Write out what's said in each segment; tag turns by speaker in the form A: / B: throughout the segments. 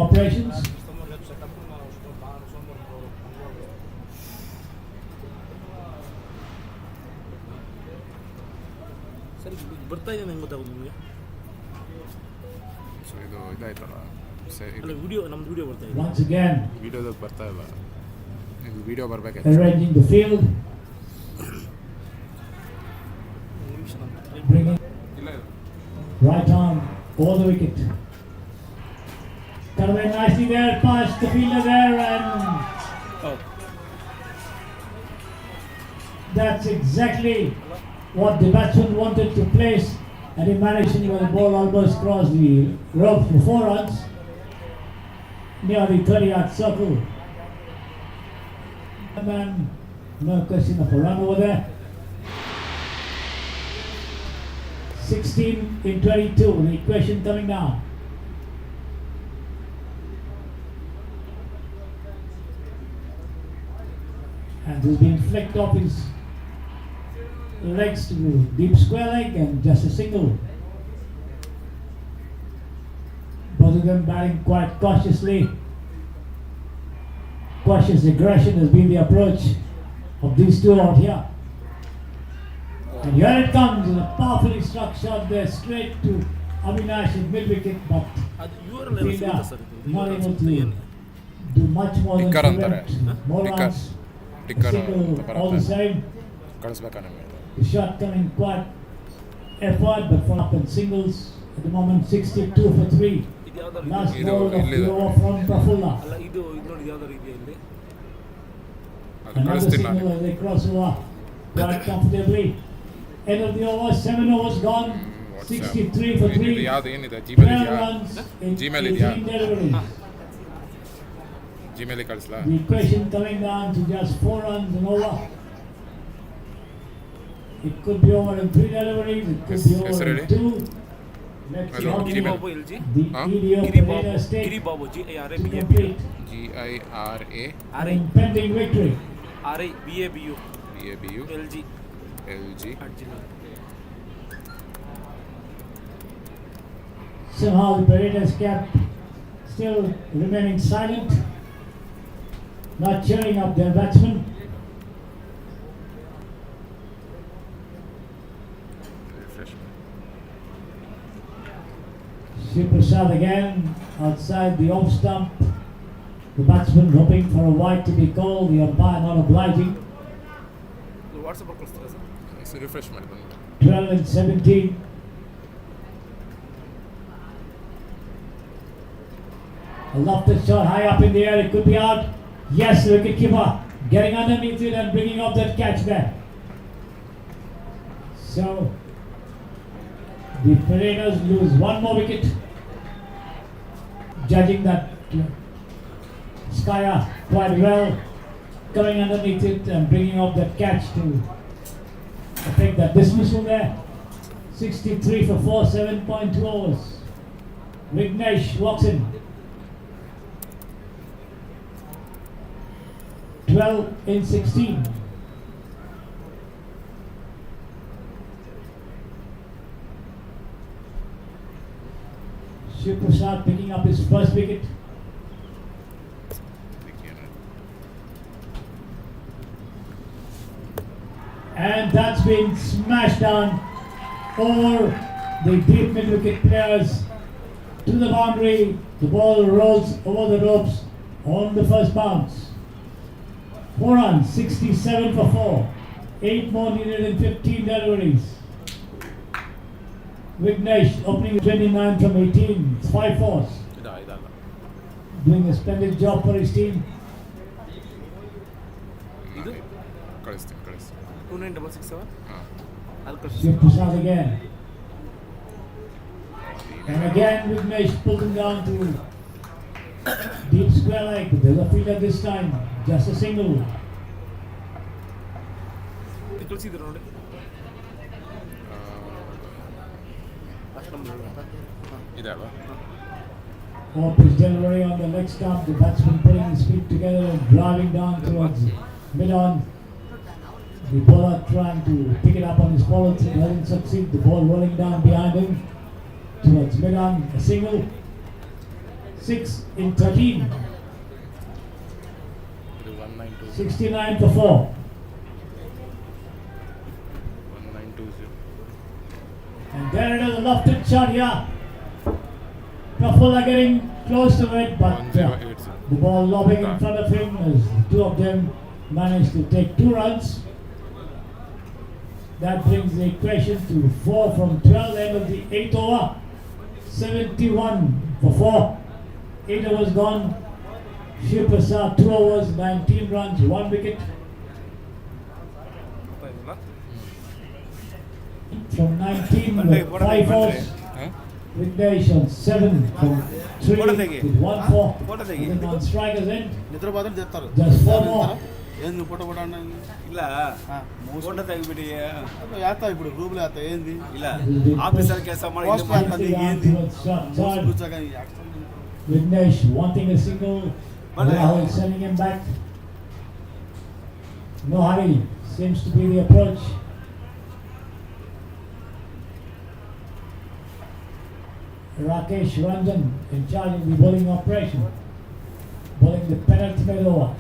A: operations.
B: ಬರ್ತಾ ಇದೆ ನಂಗೆ ಗೊತ್ತಾಗೋದು ನಿಮಗೆ.
C: ಸೊ ಇದು ಇದಾಯ್ತಲ್ಲ
B: ಅಲ್ಲ ವಿಡಿಯೋ ನಮ್ದು ವಿಡಿಯೋ ಬರ್ತಾ ಇದೆ.
A: Once again,
C: ವಿಡಿಯೋದಾಗ ಬರ್ತಾ ಇಲ್ಲ. ಇದು video ಬರಬೇಕಾಯ್ತು.
A: arranging the field. Bringing right arm over the wicket. Cut away nicely there, past the fielder there, and that's exactly what the batsman wanted to place, and he managed to when the ball almost crossed the rope for 4 runs near the 30-yard circle. And then no question of a run over there. 16 in 22, the equation coming down. And he's been flicked off his legs to deep square leg and just a single. Both of them batting quite cautiously. Cautious aggression has been the approach of these two out here. And here it comes, a powerfully struck shot there straight to Avinash at mid-wicket, but
B: ಅದು URL
A: the
B: ಎಲ್ಲ
A: fielder
B: ಸಿಗುತ್ತಾ sir ಇದು?
A: not able to do much more than
C: Ticker ಅಂತಾರೆ.
A: prevent more
C: Ticker.
A: runs.
C: ಟಿಕ್ಕರ್
A: Single all the same.
C: ಕಳಿಸ್ಬೇಕಾ ನಮಗೆ?
A: The shot coming quite effort, but for up in singles at the moment 62 for 3.
B: ಇದು ಯಾವ್ದಾರು
A: Last
C: ಇದು
A: ball of
C: ಇಲ್ಲಿದೆ.
A: the over from Prafulla.
B: ಅಲ್ಲ ಇದು ನೋಡಿ ಯಾವ್ದಾರು ಇದೆಯಾ ಇಲ್ಲಿ?
C: ಅದು
A: Another
C: ಕಳಿಸ್ತೀನಿ
A: single
C: ನಾನು.
A: as they cross over quite comfortably. End of the over, 7 overs gone. 63 for 3.
C: ಇದು ಯಾವ್ದು ಏನಿದೆ? ಜಿಮೇಲ್
A: 12
C: ಇದೆಯಾ?
A: runs in
C: Gmail ಇದೆಯಾ?
A: 18 deliveries.
C: ಜಿಮೇಲಿಗೆ ಕಳಿಸ್ಲಾ?
A: The equation coming down to just 4 runs and over. It could be over in 3 deliveries, it could be over in 2. Let's see
C: Hello,
A: how
B: Giri
C: Gmail.
B: Babu LG
A: the
C: Huh?
A: EDO
B: Giri Babu
A: Paredes
B: Giri
A: take
B: Babu GIRA
A: to
B: BABU
A: complete
C: GIRA
A: an impending victory.
B: RI BABU
C: BABU
B: LG
C: LG.
A: Somehow the Paredes cap still remaining silent, not cheering up their batsmen.
C: Refreshment.
A: Shiprasad again outside the off stump. The batsman hoping for a wide to be called, the umpire not obliging.
B: WhatsApp ಕಳಿಸ್ತೀರಾ sir?
C: Refresh ಮಾಡಿ ಬಂದು.
A: 12 and 17. A lofted shot high up in the air, it could be out. Yes, the wicketkeeper getting underneath it and bringing up that catch there. So, the Paredes lose one more wicket. Judging that Skyer quite well, coming underneath it and bringing up that catch to take that dismissal there. 63 for 4, 7.2 overs. Vignesh walks in. 12 in 16. Shiprasad picking up his first wicket. And that's been smashed down over the deep mid-wicket players to the boundary. The ball rolls over the ropes on the first bounce. 4 runs, 67 for 4. 8 more needed in 15 deliveries. Vignesh opening 29 from 18. It's 5 fours. Doing a splendid job for his team.
B: ಇದು
C: ಕಳಿಸ್ತೀನಿ.
B: 29667
C: ಹಾಂ.
B: ಅಲ್ಲಿ ಕಳಿಸಿ.
A: Shiprasad again. And again Vignesh pulled him down to deep square leg. There's a fielder this time. Just a single.
B: ಇದು ಕಳಿಸಿದ್ರು ನೋಡಿ. First number
C: ಇದೆ ಅಲ್ವಾ?
A: Off his delivery on the leg stump. The batsman putting his feet together and driving down towards mid-on. The bowler trying to pick it up on his follow through, doesn't succeed. The ball rolling down behind him towards mid-on. A single. 6 in 13.
C: ಇದು 1920
A: 69 for 4.
C: 1920
A: And there it is, a lofted shot here. Prafula getting close to it, but
C: 1080
A: the ball lobbing in front of him as the two of them managed to take 2 runs. That brings the equation to 4 from 12, end of the 8th over. 71 for 4. 8 overs gone. Shiv Prasad 2 overs, 19 runs, 1 wicket. From 19 with 5 fours. Vignesh on 7 from 3 with 1 4. And then on strikers end,
D: నిద్రపోతారు చెప్తారు
A: just 4 more.
D: ఏంది పూట పూట
B: ಇಲ್ಲ photo ತೆಗಿಬಿಡಿ
D: వేస్తా ఇప్పుడు గ్రూపులో వేస్తా ఏంది
B: ಇಲ್ಲ ಆಫೀಸರ್ ಕೆಲಸ ಮಾಡಿ
D: Post man. కూర్చోగా
A: Vignesh wanting a single, Rahul sending him back. No hurry, seems to be the approach. Rakesh Ranjan in charge of the bowling operation, bowling the penultimate over.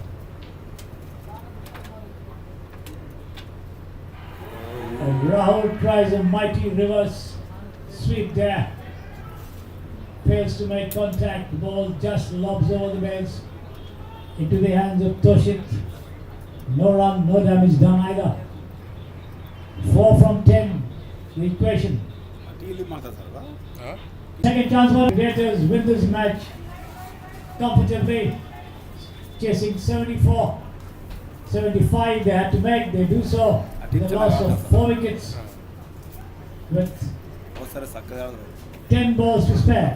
A: And Rahul tries a mighty reverse sweep there. Fails to make contact. The ball just lobs over the base into the hands of Toshit. No run, no damage done either. 4 from 10. The equation.
D: TV మాట్లాడతారు
A: Second chance for the Gators win this match comfortably. Chasing 74. 75 they had to make. They do so. The loss of 4 wickets with
B: ఒకసారి చక్కగా
A: 10 balls to spare.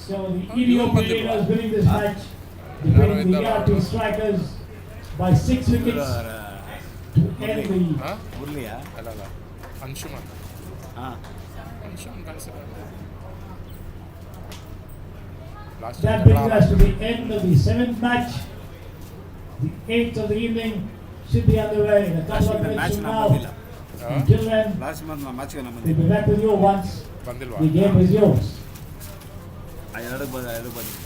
A: So the EDO Players winning this match, defeating the ERT strikers by 6 wickets to end the
B: ಮುರಳಿಯಾ
C: ಅಲ್ಲ ಅಲ್ಲ ಅಂಶುಮನ್ ಅಂಶುಮನ್ ಕಾಣಿಸ್ತಾರೆ last
A: that brings us to the end of the 7th match. The 8th of the evening should be underway in a couple of minutes from now. Until then,
B: last month ಮ್ಯಾಚ್ಗೆ
A: we'll
B: ನಮ್ಮಲ್ಲಿ
A: be back with you once
C: ಬಂದಿಲ್ವಾ
A: the game is yours.
B: ಎರಡು ಬಂದು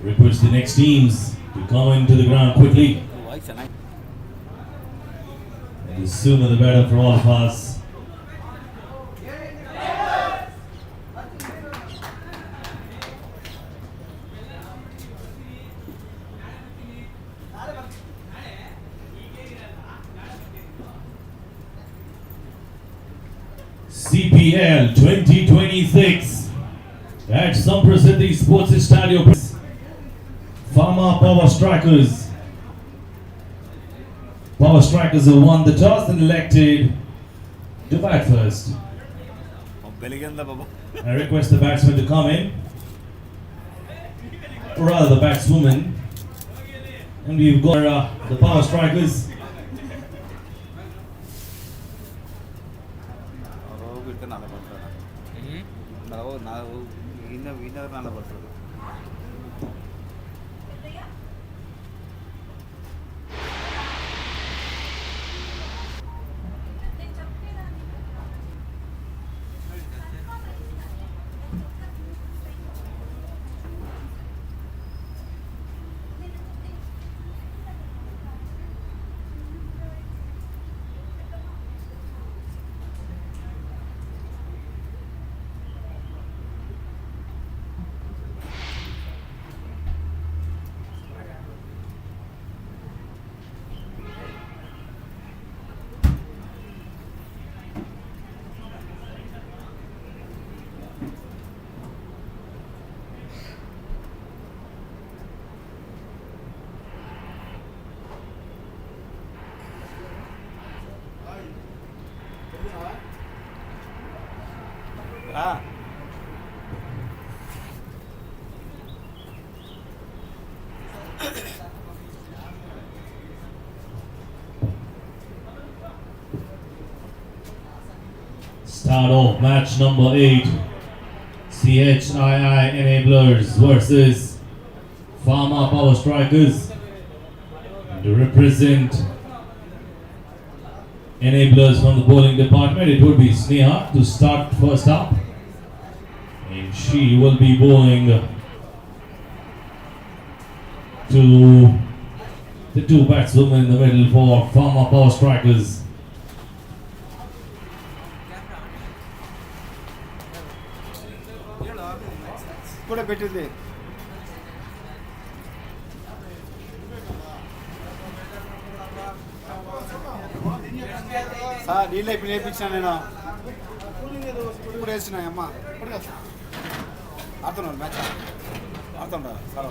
E: Request the next teams to come into the ground quickly.
B: Voice ಚೆನ್ನಾಗಿ
E: And the sooner the better for all of us. CPL 2026 at Samprasiddhi Sports Estadio. Farmer Power Strikers. Power Strikers have won the toss and elected to bat first.
B: ಬೆಳಿಗ್ಗೆಯಿಂದ Babu
E: I request the batsman to come in, or rather the batswoman. And we've got the Power Strikers.
B: ಅವ್ರು ಹೋಗ್ಬಿಟ್ಟು ನಾಳೆ ಬರ್ತಾರೆ ನಾವು ಇನ್ನವ್ರು ನಾಳೆ ಬರ್ತಾರೆ
E: start of match number 8. CHII Enablers versus Pharma Power Strikers. And to represent Enablers from the bowling department, it would be Sneha to start first up. And she will be bowling to the two batswomen in the middle for Pharma Power Strikers.
D: కూడా పెట్టింది sir నీళ్ళు ఇప్పుడు నేర్పించిన నేను ఇప్పుడు వేసిన అమ్మ ఆడుతున్నాను మ్యాచ్ ఆడుతుంటా sir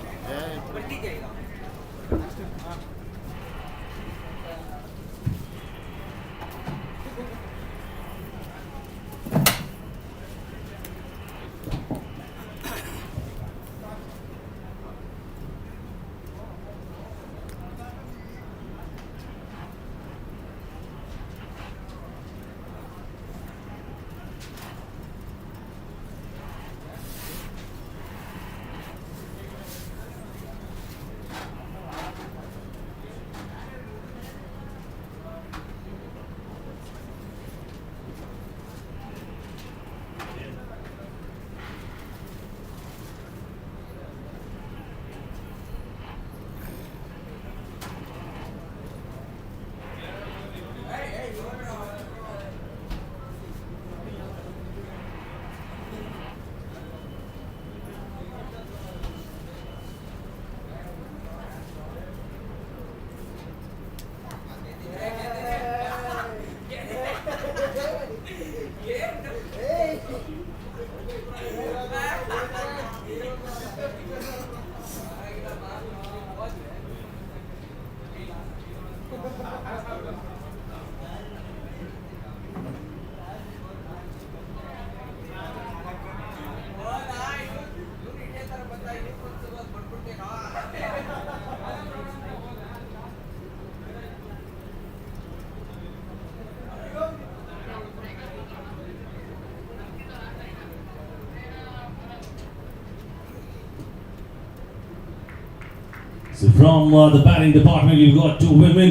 E: So from the batting department, you've got two women,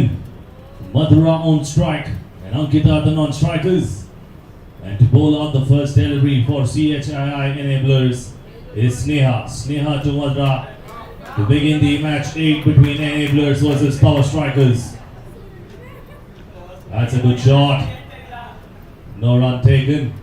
E: Madhura on strike and Ankita the non-strikers. And to bowl out the first delivery for CHII Enablers is Sneha. Sneha to Madhura to begin the match 8 between Enablers versus Power Strikers. That's a good shot. No run taken.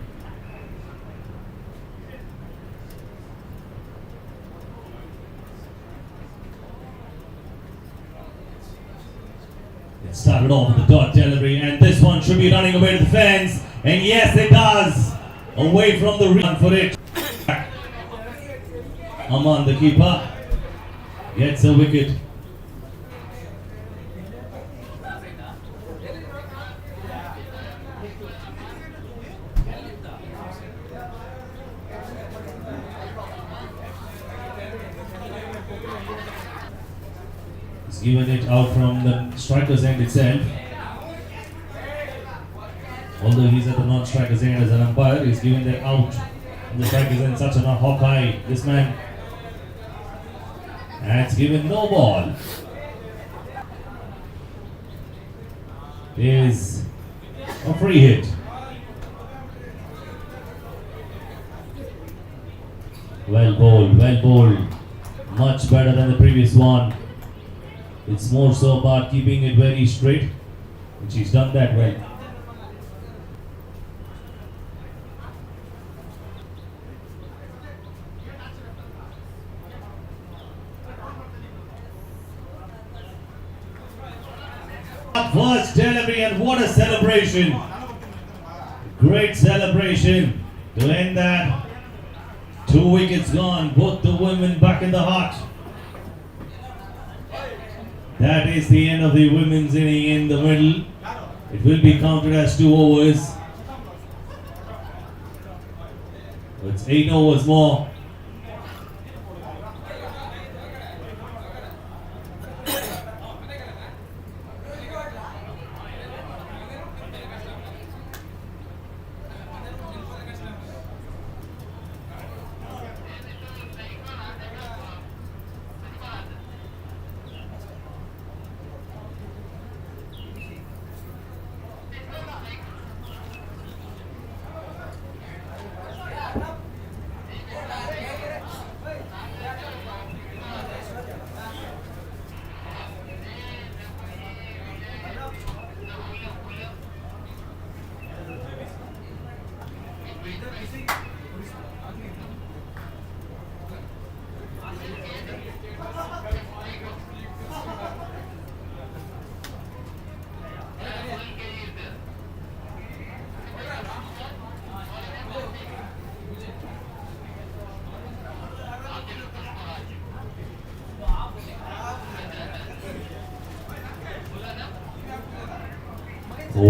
E: It started off with the dot delivery, and this one should be running away to the fence. And yes, it does. Away from the run for it. Aman, the keeper, gets a wicket. He's given it out from the striker's end itself. Although he's at the non-striker's end as an umpire, he's given that out from the striker's end. Such a Hawkeye, this man. And it's given no ball. Is a free hit. Well bowled, well bowled. Much better than the previous one. It's more so about keeping it very straight, and she's done that well. First delivery, and what a celebration! Great celebration to end that. 2 wickets gone, both the women back in the hut. That is the end of the women's inning in the middle. It will be counted as 2 overs. It's 8 overs more.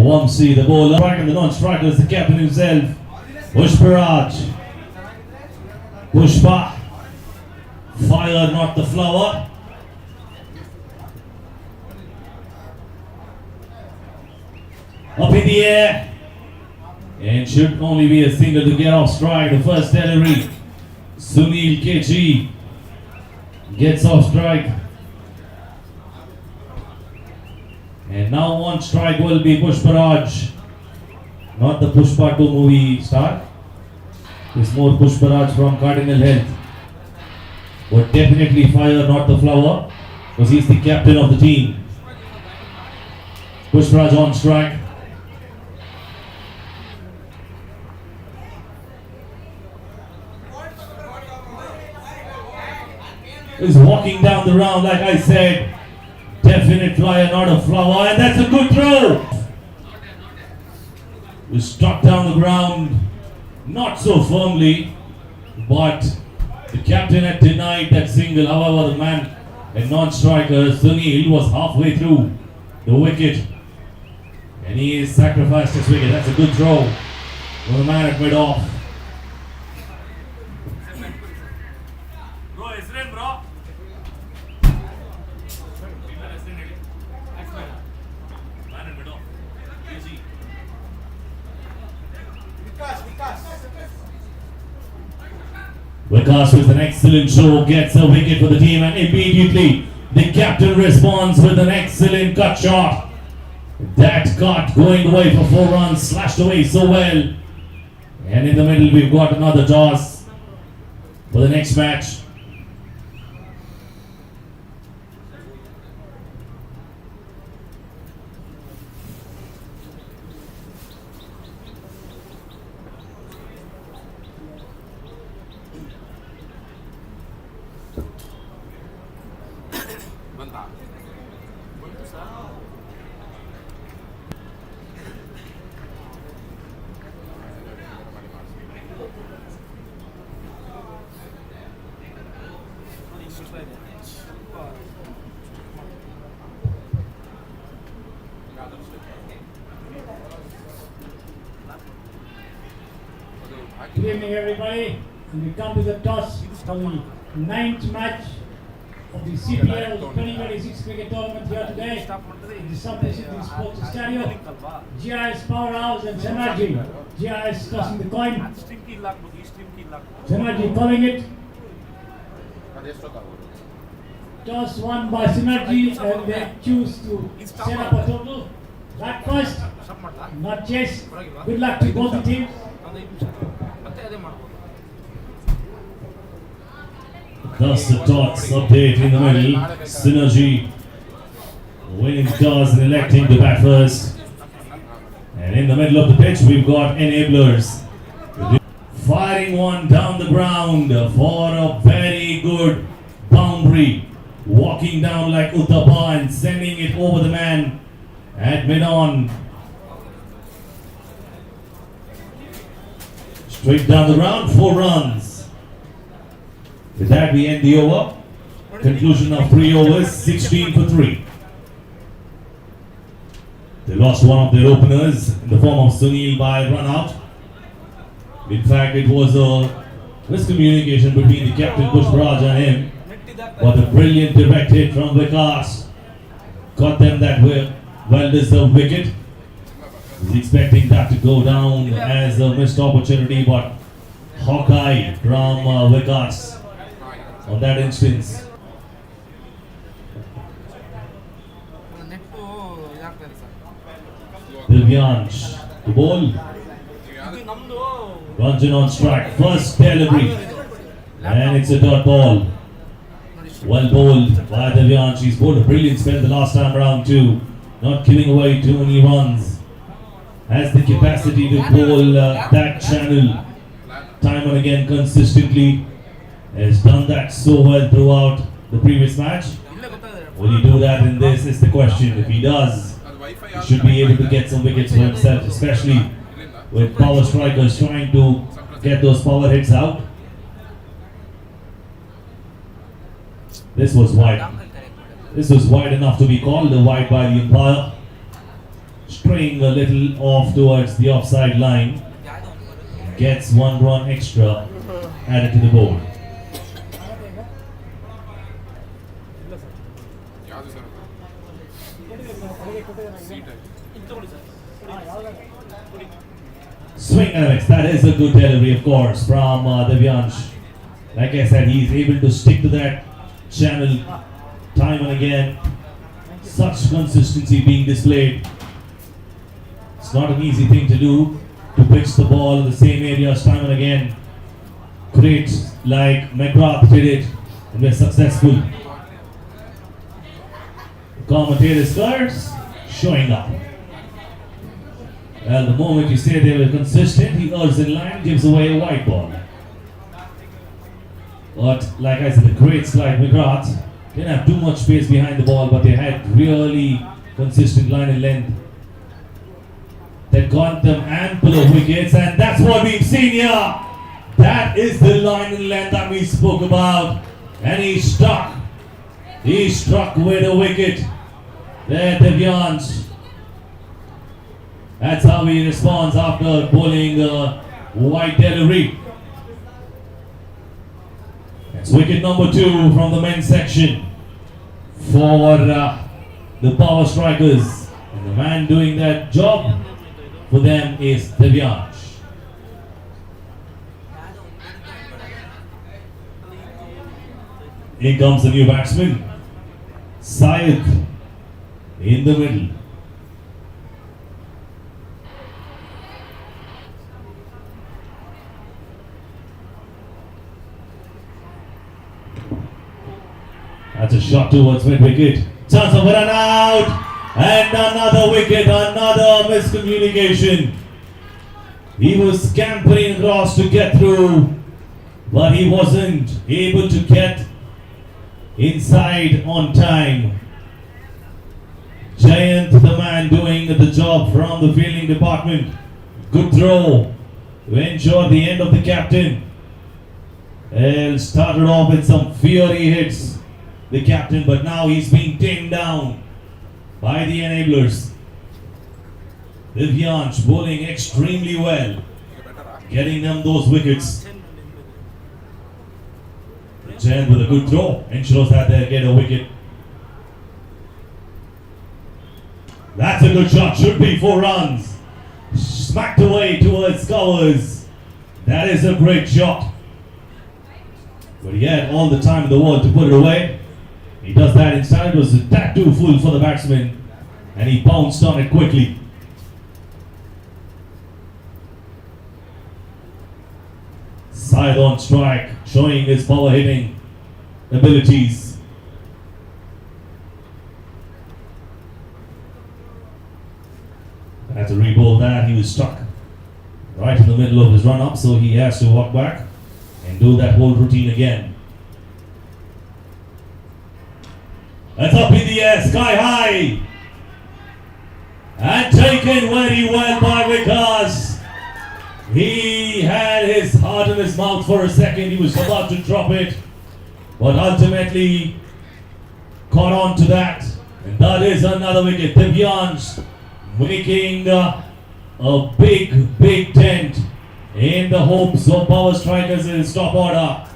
E: Wamsi, the bowler, striking the non-striker is the captain himself, Pushparaj. Pushpa, fire not the flower. Up in the air, and should only be a single to get off strike. The first delivery, Sunil Kechi gets off strike. And now on strike will be Pushparaj, not the Pushpa 2 movie star. It's more Pushparaj from Cardinal Health. But definitely fire not the flower, because he's the captain of the team. Pushparaj on strike. Is walking down the round like I said. Definite flyer, not a flower, and that's a good throw. We struck down the ground, not so firmly, but the captain had denied that single. However, the man, a non-striker, Sunil, was halfway through the wicket, and he has sacrificed his wicket. That's a good throw for the man at mid-off. Vikas with an excellent show gets a wicket for the team, and immediately the captain responds with an excellent cut shot. That cut going away for 4 runs, slashed away so well. And in the middle we've got another toss for the next match.
A: Good evening, everybody. And we come to the toss for the 9th match of the CPL 2026 cricket tournament here today. In the Samprasiddhi Sports Estadio. GIS Powerhouse and Samprasiddhi. GIS tossing the coin. Samprasiddhi calling it. Toss won by Synergy, and they choose to set up a total. Bat first, not chase. Good luck to both the teams.
E: Thus the tots update in the middle. Synergy winning the toss and electing to bat first. And in the middle of the pitch we've got enablers. Firing one down the ground for a very good boundary. Walking down like Uttapa and sending it over the man at mid-on. Straight down the ground, 4 runs. With that we end the over. Conclusion of 3 overs, 16 for 3. They lost one of their openers in the form of Sunil by run out. In fact, it was a miscommunication between the captain Pushparaj and him. But a brilliant direct hit from Vikas got them that well-deserved wicket. Was expecting that to go down as a missed opportunity, but Hawkeye from Vikas on that instance. Divyansh, the ball. Ranjan on strike, first delivery, and it's a dot ball. Well bowled by Divyansh. He's bowled a brilliant spell the last time around too, not giving away too many runs. has the capacity to bowl that channel time and again consistently. Has done that so well throughout the previous match. Will he do that in this is the question. If he does, he should be able to get some wickets for himself, especially with power strikers trying to get those power hits out. This was wide. This was wide enough to be called a wide by the umpire. Straying a little off towards the offside line. Gets 1 run extra added to the board.
C: ಯಾವುದು sir seat
E: Swing and a miss. That is a good delivery, of course, from Divyansh. Like I said, he's able to stick to that channel time and again. Such consistency being displayed. It's not an easy thing to do, to pitch the ball in the same areas time and again. Great, like McGrath did it, and we're successful. Commentators cards showing up. Well, the moment you say they were consistent, he errs in line, gives away a white ball. But like I said, the greats like McGrath didn't have too much space behind the ball, but they had really consistent line and length that got them ample of wickets, and that's what we've seen here. That is the line and length that we spoke about, and he struck with a wicket. There, Divyansh. That's how he responds after bowling a wide delivery. That's wicket number 2 from the men's section for the power strikers. And the man doing that job for them is Divyansh. In comes the new batsman, Syed, in the middle. That's a shot towards mid-wicket. Chance of a run out. And another wicket, another miscommunication. He was scampering across to get through, but he wasn't able to get inside on time. Jayant, the man doing the job from the fielding department. Good throw to ensure the end of the captain. He started off with some fiery hits, the captain, but now he's being tamed down by the enablers. Divyansh bowling extremely well, getting them those wickets. Jayant with a good throw ensures that they get a wicket. That's a good shot, should be 4 runs. Smacked away towards covers. That is a great shot. But he had all the time in the world to put it away. He does that inside. It was a tad too full for the batsman, and he bounced on it quickly. Syed on strike, showing his power hitting abilities. Had to re-bowl that. He was stuck right in the middle of his run-up, so he has to walk back and do that whole routine again. That's up in the air, sky high, and taken very well by Vikas. He had his heart in his mouth for a second. He was about to drop it, but ultimately caught on to that, and that is another wicket. Divyansh making a big dent in the hopes of power strikers in his top order,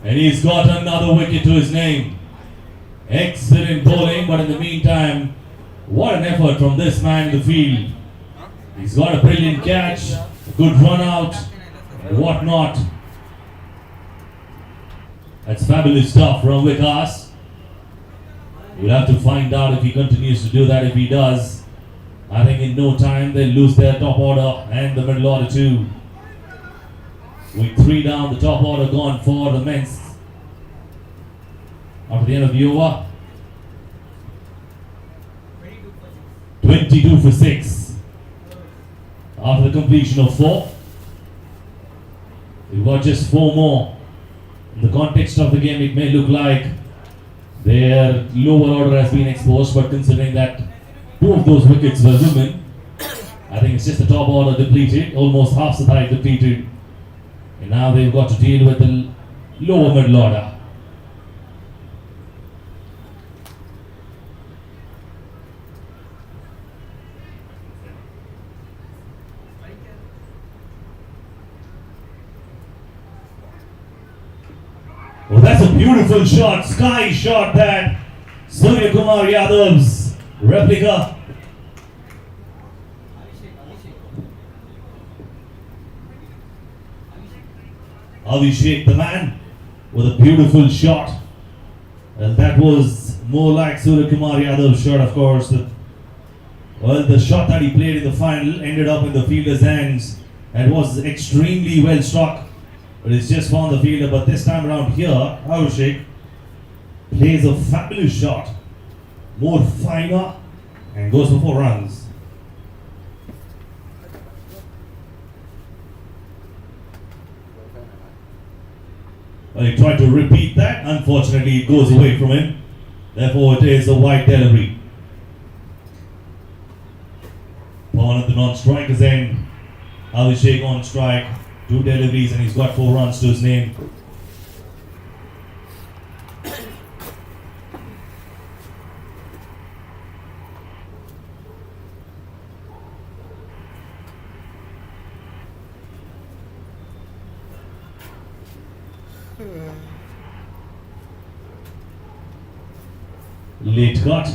E: and he's got another wicket to his name. Excellent bowling, but in the meantime, what an effort from this man in the field. He's got a brilliant catch, a good run out, and whatnot. That's fabulous stuff from Vikas. We'll have to find out if he continues to do that. If he does, I think in no time they'll lose their top order and the middle order too. With 3 down, the top order gone for the men's. After the end of the over, 22 for 6. after the completion of 4. We've got just 4 more. In the context of the game, it may look like their lower order has been exposed, but considering that 2 of those wickets were women, I think it's just the top order depleted, almost half the side depleted. And now they've got to deal with the lower middle order. Well, that's a beautiful shot, sky shot that Surya Kumar Yadav's replica. Abhishek, the man, with a beautiful shot. And that was more like Surya Kumar Yadav's shot, of course. The shot that he played in the final ended up in the fielder's hands and was extremely well struck. But it's just found the fielder. But this time around here, Abhishek plays a fabulous shot. More finer and goes for 4 runs. Well, he tried to repeat that. Unfortunately, it goes away from him. Therefore, it is a wide delivery. Pawan at the non-striker's end. Abhishek on strike. 2 deliveries and he's got 4 runs to his name. Late cut.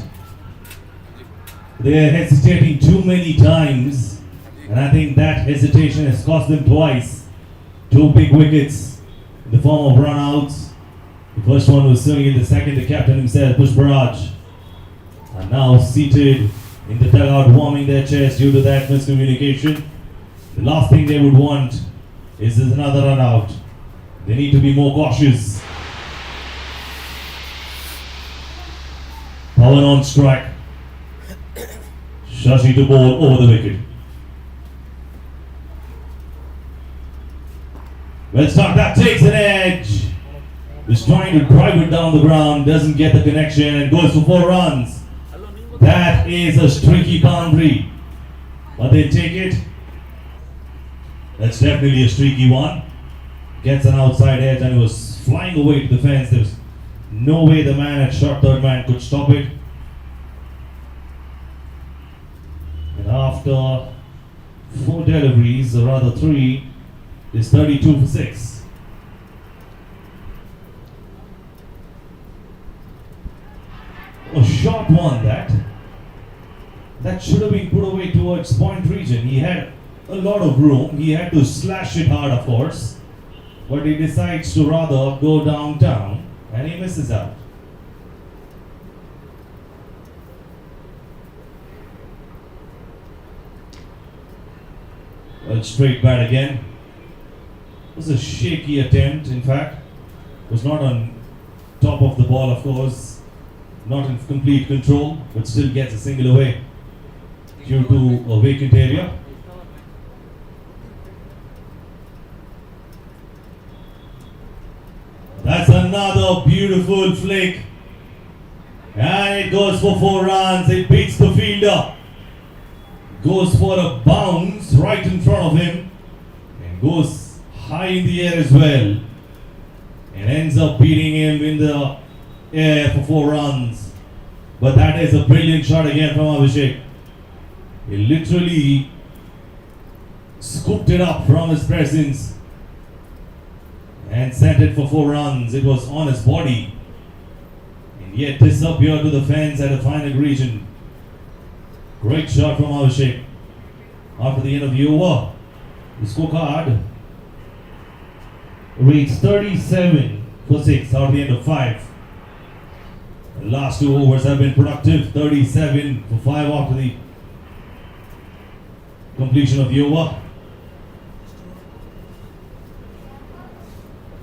E: They're hesitating too many times, and I think that hesitation has cost them twice. 2 big wickets in the form of run-outs. The first one was Sunil, the second the captain himself, Pushparaj, are now seated in the dugout warming their chairs due to that miscommunication. The last thing they would want is another run-out. They need to be more cautious. Pawan on strike. Shashi to bowl over the wicket. Well struck, that takes an edge. Is trying to drive it down the ground, doesn't get the connection and goes for 4 runs. That is a streaky boundary. But they take it. That's definitely a streaky one. Gets an outside edge and it was flying away to the fence. There was no way the man at short third man could stop it. And after 4 deliveries, or rather 3, is 32 for 6. A short one that should have been put away towards point region. He had a lot of room. He had to slash it hard, of course, but he decides to rather go downtown and he misses out. Well, straight bat again. It was a shaky attempt, in fact. It was not on top of the ball, of course. Not in complete control, but still gets a single away due to a vacant area. That's another beautiful flick. And it goes for 4 runs. It beats the fielder. Goes for a bounce right in front of him. And goes high in the air as well. And ends up beating him in the air for 4 runs. But that is a brilliant shot again from Abhishek. He literally scooped it up from his presence and sent it for 4 runs. It was on his body and yet disappeared to the fence at the final region. Great shot from Abhishek. After the end of the over, the scorecard reads 37 for 6 out of the end of 5. The last 2 overs have been productive. 37 for 5 after the completion of the over.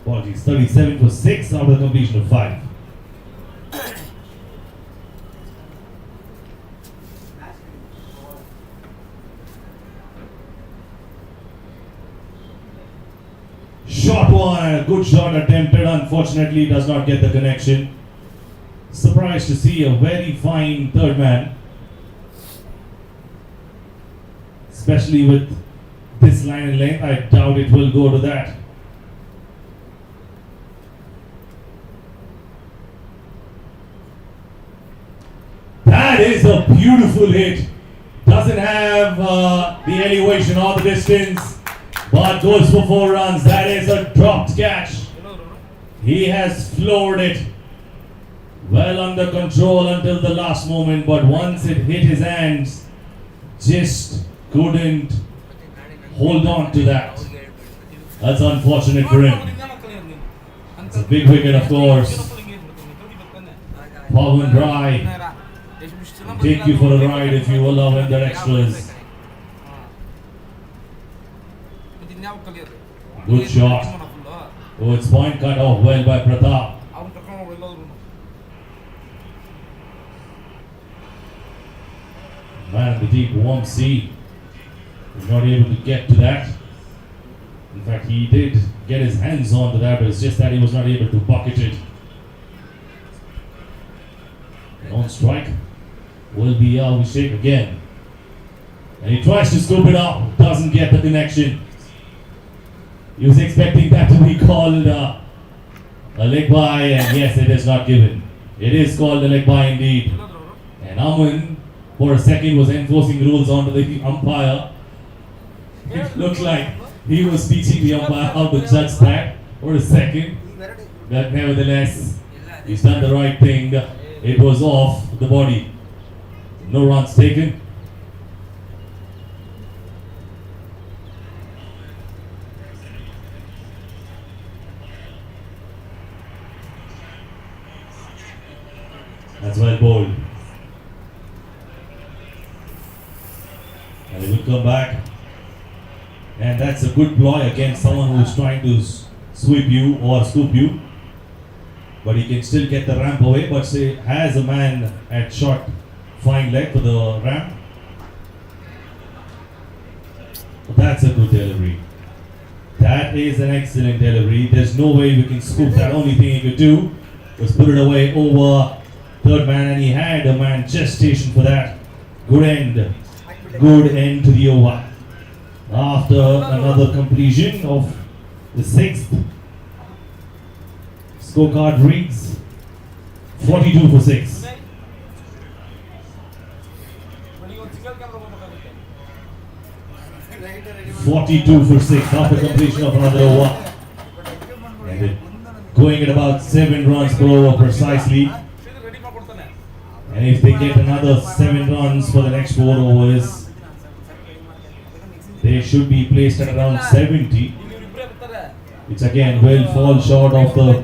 E: Apologies, 37 for 6 after the completion of 5. short one and a good shot attempted. Unfortunately, does not get the connection. Surprised to see a very fine third man, especially with this line and length. I doubt it will go to that. That is a beautiful hit. Doesn't have the elevation or the distance, but goes for 4 runs. That is a dropped catch. He has floored it. Well under control until the last moment, but once it hit his hands, just couldn't hold on to that. That's unfortunate for him. It's a big wicket, of course. Pawan Rai, take you for a ride if you allow him the extras. Good shot. Oh, it's point cut off well by Pratap. Man in the deep warm sea was not able to get to that. In fact, he did get his hands onto that, but it's just that he was not able to bucket it. And on strike will be Abhishek again. And he tries to scoop it up, doesn't get the connection. He was expecting that to be called a leg by, and yes, it is not given. It is called a leg by indeed. And Aman, for a second, was enforcing rules onto the umpire. It looked like he was teaching the umpire how to judge that for a second. But nevertheless, he's done the right thing. It was off the body. No runs taken. That's well bowled. And he will come back. And that's a good ploy against someone who's trying to sweep you or scoop you. But he can still get the ramp away, but say has a man at short fine leg for the ramp. But that's a good delivery. That is an excellent delivery. There's no way we can scoop that. Only thing he could do was put it away over third man, and he had a man just stationed for that. Good end. Good end to the over. After another completion of the 6th, scorecard reads 42 for 6. After completion of another over. And going at about 7 runs per over precisely. And if they get another 7 runs for the next 4 overs, they should be placed at around 70. Which again will fall short of the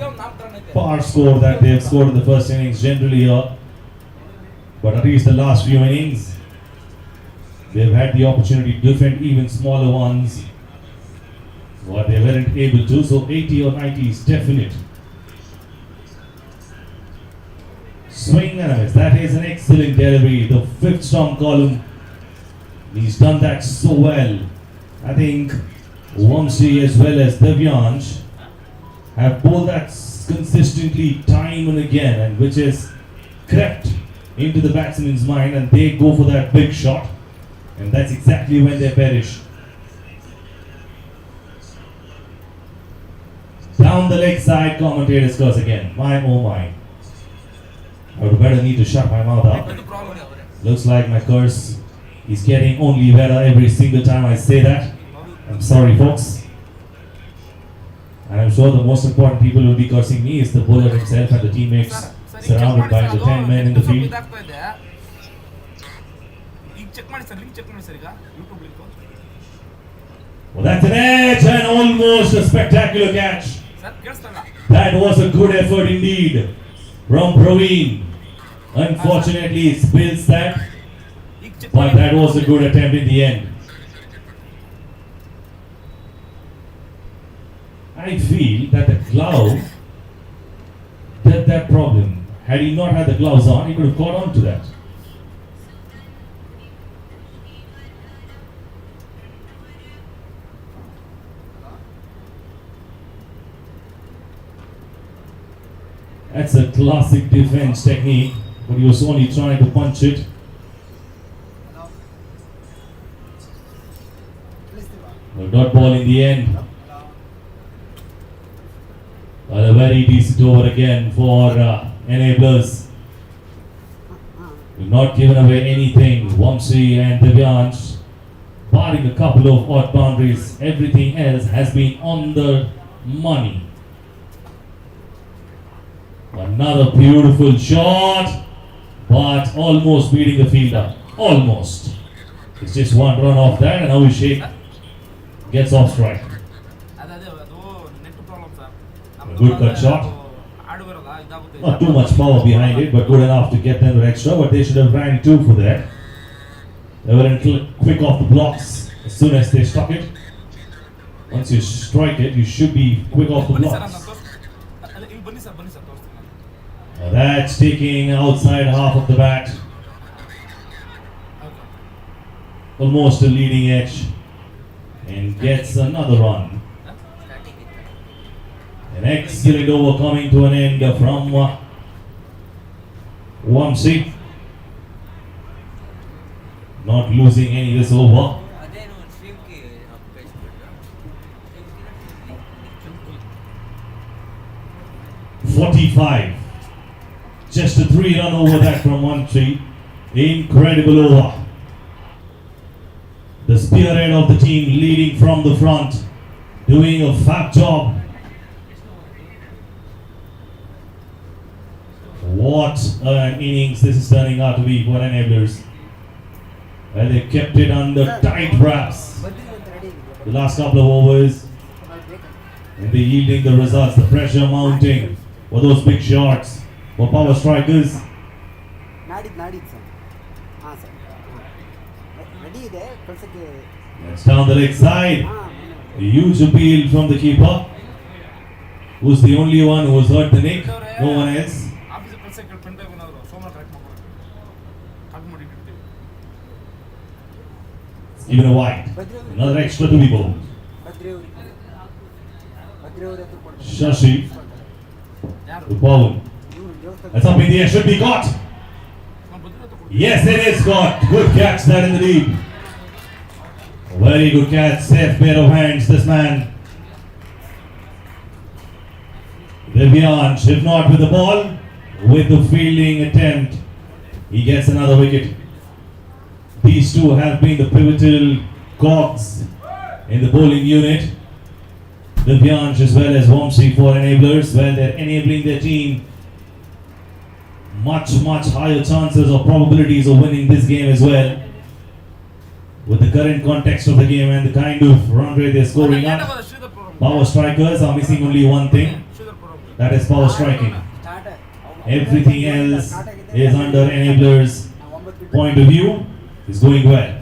E: par score that they have scored in the first innings generally here. But at least the last few innings, they've had the opportunity to defend even smaller ones, but they weren't able to. So 80 or 90 is definite. Swing and a miss. That is an excellent delivery. The 5th storm column. He's done that so well. I think Vamsi as well as Devyansh have bowled that consistently time and again, and which has crept into the batsman's mind, and they go for that big shot, and that's exactly when they perish. Down the leg side, commentators curse again. My oh my. I would better need to shut my mouth up. Looks like my curse is getting only better every single time I say that. I'm sorry, folks. And I'm sure the most important people who will be cursing me is the bowler himself and the teammates surrounded by the 10 men in the field. Well, that's an edge and almost a spectacular catch. That was a good effort indeed from Praveen. Unfortunately, he spills that, but that was a good attempt in the end. I feel that the glove did that problem. Had he not had the gloves on, he could have caught on to that. That's a classic defense technique, but he was only trying to punch it. A dot ball in the end. But a very decent over again for enablers. We've not given away anything. Vamsi and Divyansh, barring a couple of odd boundaries, everything else has been on the money. Another beautiful shot, but almost beating the fielder. Almost. It's just one run off that, and Abhishek gets off strike. A good cut shot. Not too much power behind it, but good enough to get them the extra. But they should have ran two for that. They were quick off the blocks as soon as they struck it. Once you strike it, you should be quick off the blocks. That's taking outside half of the bat. Almost a leading edge. And gets another run. An excellent over coming to an end from Vamsi. Not losing any this over. 45. Just a 3-run over that from Vamsi. Incredible over. The spearhead of the team leading from the front. Doing a fab job. What an innings this is turning out to be for enablers. Well, they kept it under tight wraps the last couple of overs, and they're yielding the results. The pressure mounting for those big shots for power strikers. That's down the leg side. A huge appeal from the keeper, who's the only one who has hurt the nick. No one else. Even a wide. Another extra to be bowled. Shashi. The ball. That's up in the air. Should be caught. Yes, it is caught. Good catch there in the deep. Very good catch. Safe pair of hands, this man. Divyansh, if not with the ball, with the fielding attempt, he gets another wicket. These two have been the pivotal cogs in the bowling unit. Divyansh as well as Vamsi for enablers. Well, they're enabling their team much higher chances or probabilities of winning this game as well. With the current context of the game and the kind of run rate they're scoring up, power strikers are missing only one thing. That is power striking. Everything else is under enablers' point of view. Is going well.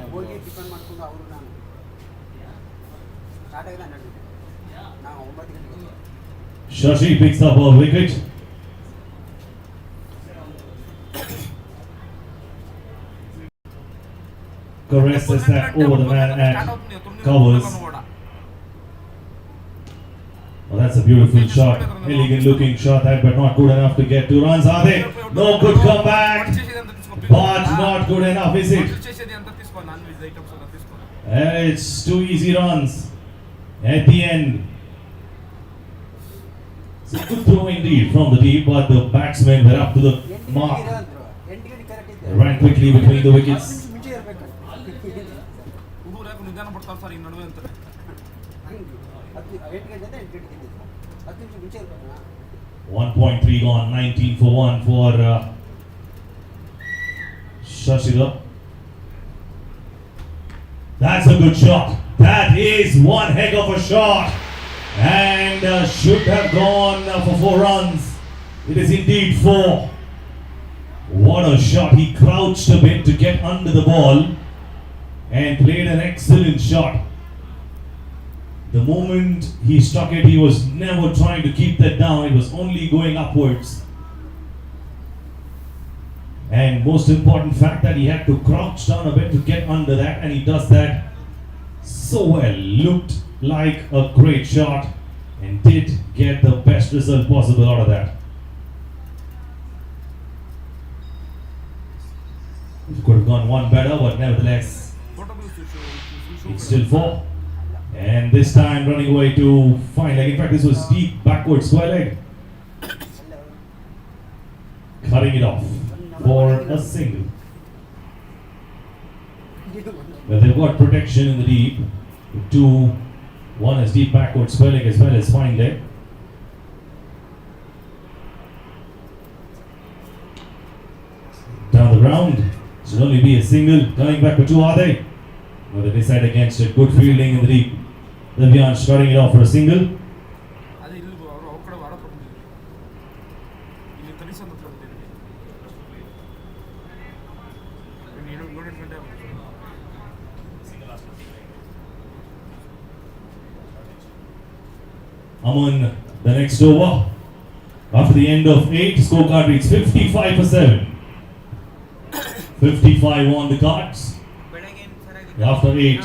E: Shashi picks up a wicket. Caresses that over the man and covers. Well, that's a beautiful shot. Elegant looking shot, that but not good enough to get 2 runs. Are they? No good comeback. But not good enough, is it? It's 2 easy runs at the end. It's a good throw indeed from the deep, but the batsmen were up to the mark. They ran quickly between the wickets. 1.3 gone, 19 for 1 for Shashida. That's a good shot. That is one heck of a shot. And should have gone for 4 runs. It is indeed 4. What a shot. He crouched a bit to get under the ball and played an excellent shot. The moment he struck it, he was never trying to keep that down. It was only going upwards. And most important fact that he had to crouch down a bit to get under that, and he does that so well. Looked like a great shot and did get the best result possible out of that. gone one better, but nevertheless, it's still 4. And this time running away to fine leg. In fact, this was deep backward square leg. Cutting it off for a single. Well, they've got protection in the deep. 2, 1 is deep backward square leg as well as fine leg. Down the ground, should only be a single. Coming back for 2, are they? No, they decide against it. Good fielding in the deep. Divyansh cutting it off for a single.
C: ಅದು ಇಲ್ಲಿ ಅವರು ಅವ್ರ ಕಡೆ ವಾಡ ಕೊಡ್ತಿದ್ರು ಇಲ್ಲಿ ತನಿಸಂದ್ರ ಹತ್ರ ಬಂದಿದ್ರು ಏನು ನೋಡಿ ಗಂಟೆ
E: Aman, the next over. After the end of 8, scorecard reads 55 for 7. 55 on the cards. After 8.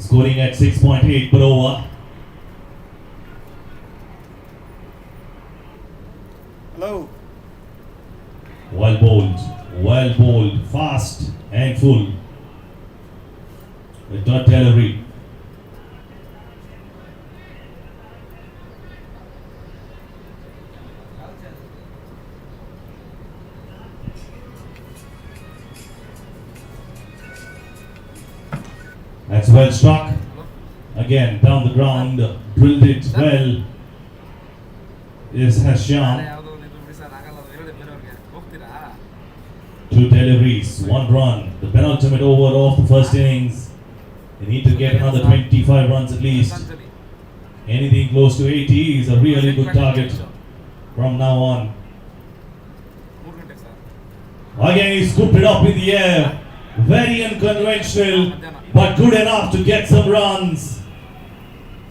E: Scoring at 6.8 per over.
D: Hello.
E: Well bowled, fast and full. The dot delivery. That's well struck. Again, down the ground, drilled it well. This has Shyam.
C: ಯಾವುದೋ ನೀವು ಬಿಡಿಸೋದು ಆಗಲ್ಲ ಅದು ಹೇಳಿ ಬೇರೆಯವ್ರಿಗೆ ಹೋಗ್ತೀರಾ
E: 2 deliveries, 1 run. The penultimate over of the first innings. They need to get another 25 runs at least.
C: ಸಂಜಲಿ
E: Anything close to 80 is a really good target from now on.
C: 3 ಗಂಟೆಗೆ sir
E: Again, he scooped it up in the air. Very unconventional, but good enough to get some runs.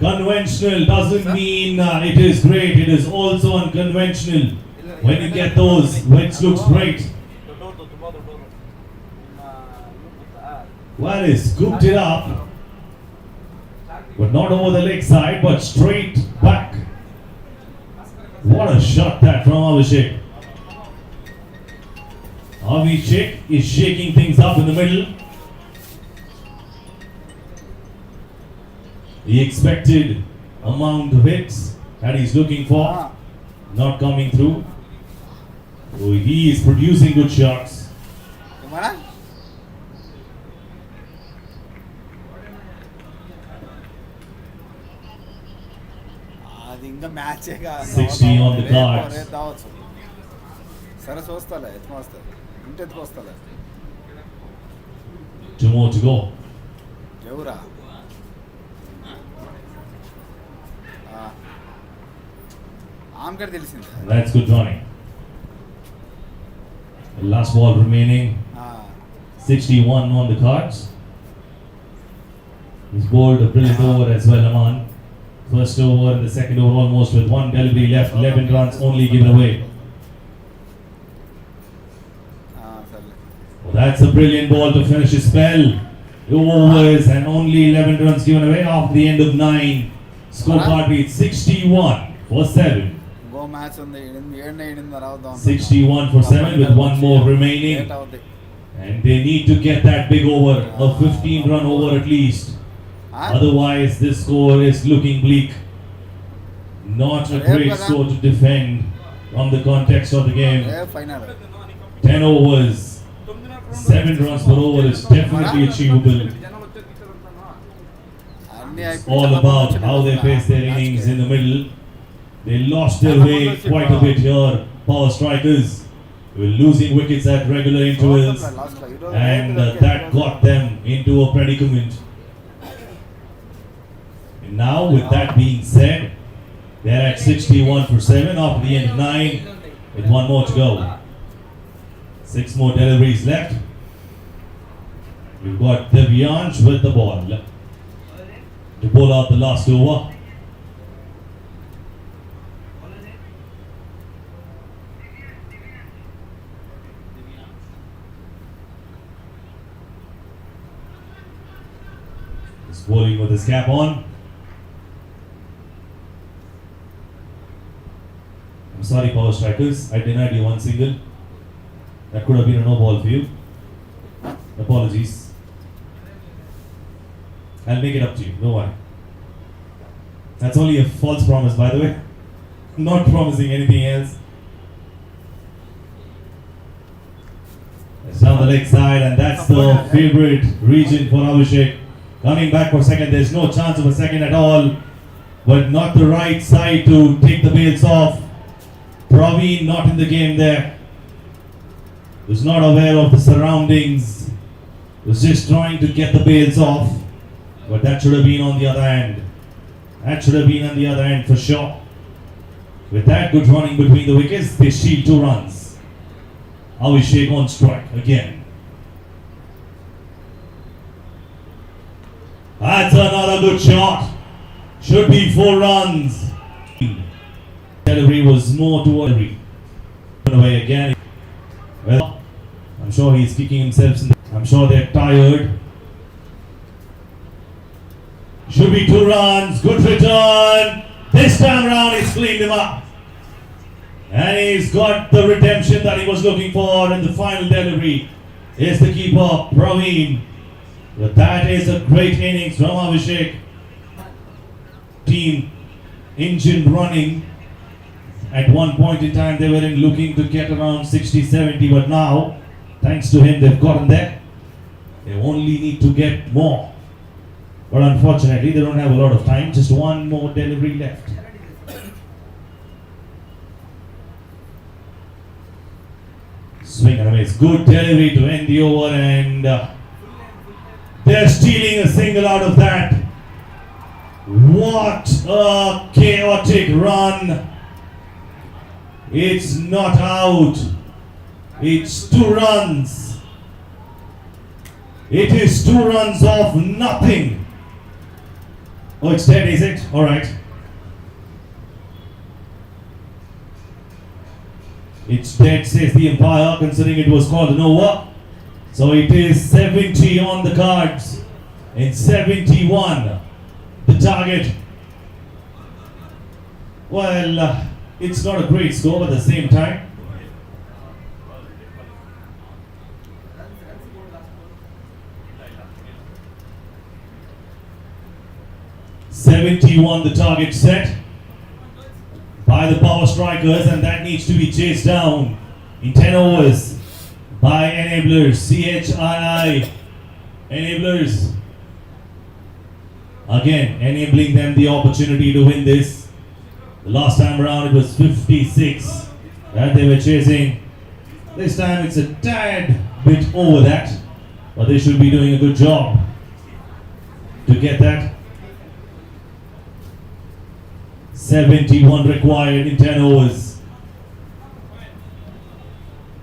E: Conventional doesn't mean it is great. It is also unconventional. When you get those, which looks great. Well, he scooped it up, but not over the leg side, but straight back. What a shot that from Abhishek. Abhishek is shaking things up in the middle. The expected amount of hits that he's looking for, not coming through. So he is producing good shots.
D: Kumara? అది ఇంకా మ్యాచే
E: 60 on the cards.
D: రావచ్చు సరే చూస్తాలే ఎత్తుకొస్తా ఇంటి ఎత్తుకొస్తాలే
E: 2 more to go.
D: ఎవరా ఆమెకడ తెలిసింది
E: That's good running. The last ball remaining. 61 on the cards. He's bowled a brilliant over as well, Aman. First over and the second over almost with 1 delivery left. 11 runs only given away.
D: సర్లే
E: Well, that's a brilliant ball to finish his spell. 2 overs and only 11 runs given away after the end of 9. Scorecard reads 61 for 7.
D: ఇంకో match ఉంది 7 రావుదాం
E: 61 for 7 with 1 more remaining. And they need to get that big over, a 15-run over at least. Otherwise, this score is looking bleak. Not a great score to defend from the context of the game.
D: Final
E: 10 overs, 7 runs per over is definitely achievable. It's all about how they pace their innings in the middle. They lost their way quite a bit here, power strikers. Were losing wickets at regular intervals, and that got them into a predicament. And now, with that being said, they're at 61 for 7 after the end of 9, with 1 more to go. 6 more deliveries left. We've got Divyansh with the ball to bowl out the last over. He's bowling with his cap on. I'm sorry, power strikers. I denied you one single. That could have been a no ball for you. Apologies. I'll make it up to you. Don't worry. That's only a false promise, by the way. Not promising anything else. It's down the leg side, and that's the favorite region for Abhishek. Coming back for second, there's no chance of a second at all. But not the right side to take the bails off. Praveen not in the game there. Was not aware of the surroundings. Was just trying to get the bails off. But that should have been on the other end. That should have been on the other end for sure. With that good running between the wickets, they steal 2 runs. Abhishek on strike again. That's another good shot. Should be 4 runs. Delivery was more toward delivery. Away again. Well, I'm sure he's kicking himself. I'm sure they're tired. Should be 2 runs. Good return. This time around, he's cleaned him up. And he's got the redemption that he was looking for in the final delivery. Is the keeper, Praveen. But that is a great innings from Abhishek. Team engine running. At one point in time, they were looking to get around 60-70, but now, thanks to him, they've gotten there. They only need to get more. But unfortunately, they don't have a lot of time. Just 1 more delivery left. Swing and a miss. Good delivery to end the over, and they're stealing a single out of that. What a chaotic run. It's not out. It's 2 runs. It is 2 runs off nothing. Oh, it's dead, is it? Alright. It's dead, says the umpire, considering it was called an over. So it is 70 on the cards. And 71, the target. Well, it's not a great score, but at the same time, the target set by the power strikers, and that needs to be chased down in 10 overs by enablers, CHII enablers. Again, enabling them the opportunity to win this. The last time around it was 56 that they were chasing. This time it's a tad bit over that, but they should be doing a good job to get that. 71 required in 10 overs.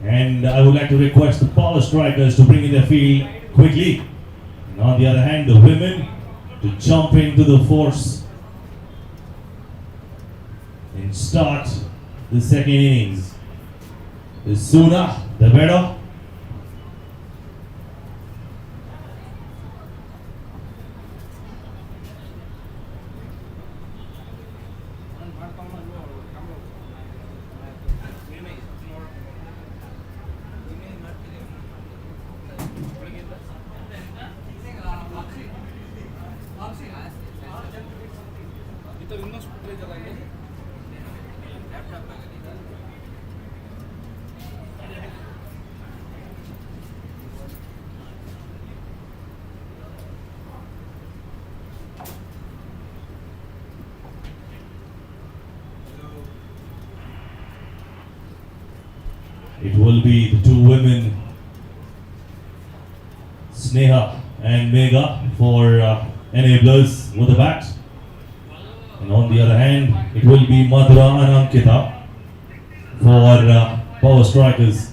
E: And I would like to request the power strikers to bring in their field quickly. And on the other hand, the women to jump into the force and start the second innings. The sooner, the better. It will be the 2 women, Sneha and Megha, for enablers with the bat. And on the other hand, it will be Madhura and Ankita for power strikers.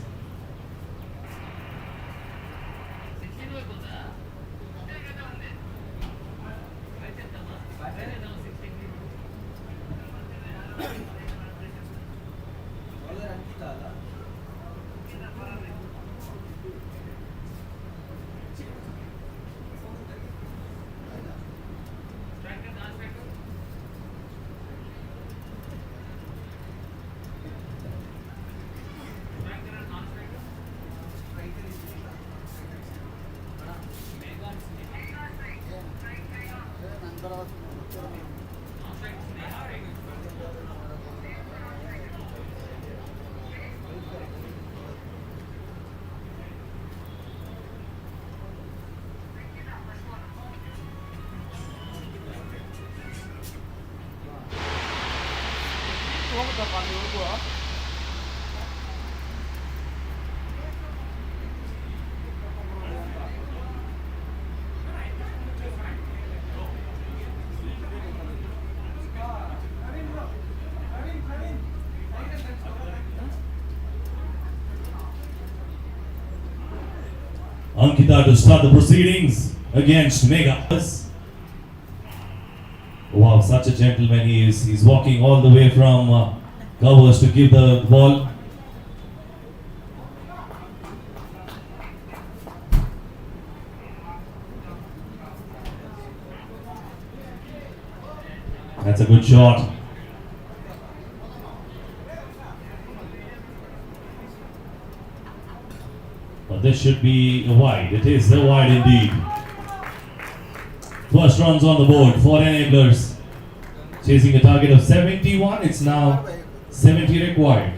E: Ankita to start the proceedings against Mega. Wow, such a gentleman he is. He's walking all the way from covers to give the ball. That's a good shot. But this should be a wide. It is a wide indeed. First runs on the board for enablers. Chasing a target of 71. It's now 70 required.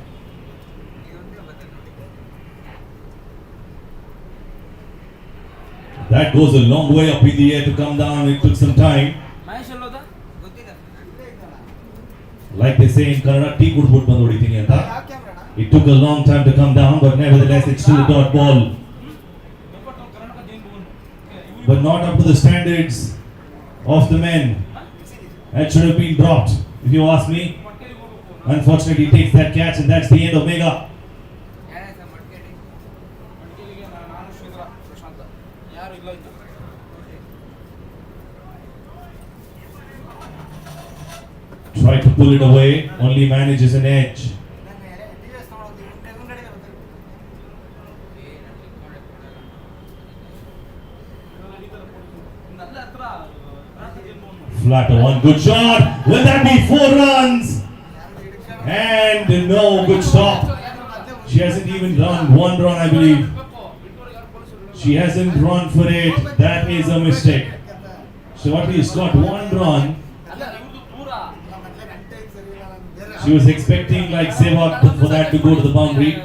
E: That goes a long way up in the air to come down. It took some time. Like they say in Kannada, tea good food bandodi thing anta. It took a long time to come down, but nevertheless it's still a dot ball. But not up to the standards of the men. That should have been dropped, if you ask me. Unfortunately, he takes that catch, and that's the end of Mega. Try to pull it away, only manages an edge. Flatter one, good shot. Will that be 4 runs? And no, good stop. She hasn't even run 1 run, I believe. She hasn't run for it. That is a mistake. So at least got 1 run. She was expecting like Sevak for that to go to the boundary.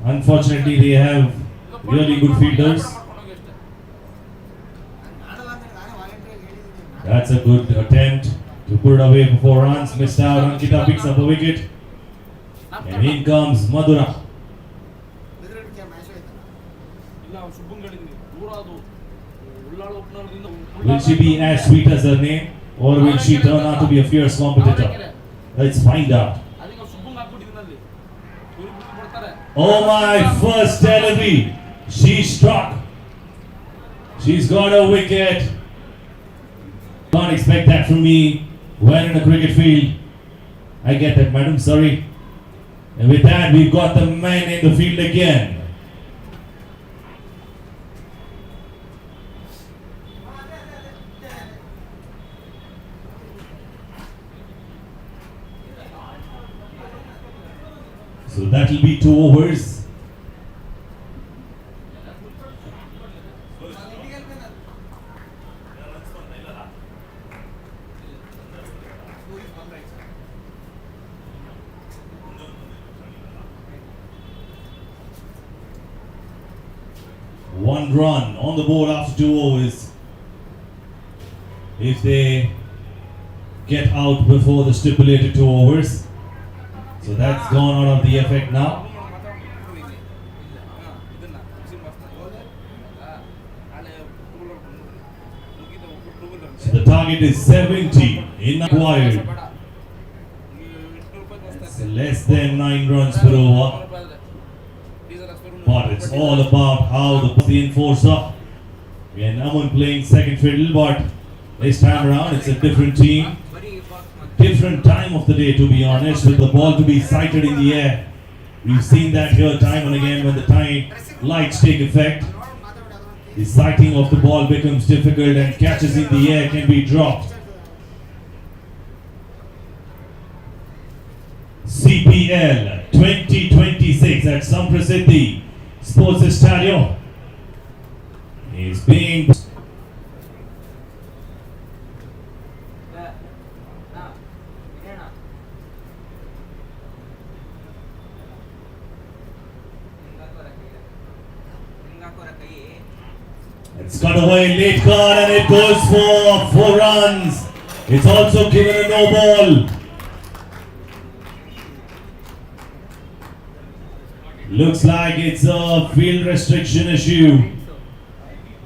E: Unfortunately, they have really good fielders. That's a good attempt to put it away for 4 runs. Missed out. Ankita picks up a wicket. And in comes Madhura. Will she be as sweet as her name? Or will she turn out to be a fierce competitor? Let's find out. Oh my, first delivery. She struck. She's got a wicket. Can't expect that from me. We're in a cricket field. I get that, madam, sorry. And with that, we've got the man in the field again. So that will be 2 overs. One run on the board after 2 overs. If they get out before the stipulated 2 overs. So that's gone out of the effect now. So the target is 70 in acquired. It's less than 9 runs per over. But it's all about how the enforcer. Again, Aman playing second fiddle, but this time around it's a different team. Different time of the day, to be honest, with the ball to be sighted in the air. We've seen that here time and again when the time lights take effect. The sighting of the ball becomes difficult and catches in the air can be dropped. CPL 2026 at Samprasiddhi Sports Estadio is being it's cut away, late card, and it goes for 4 runs. It's also given a no ball. Looks like it's a field restriction issue.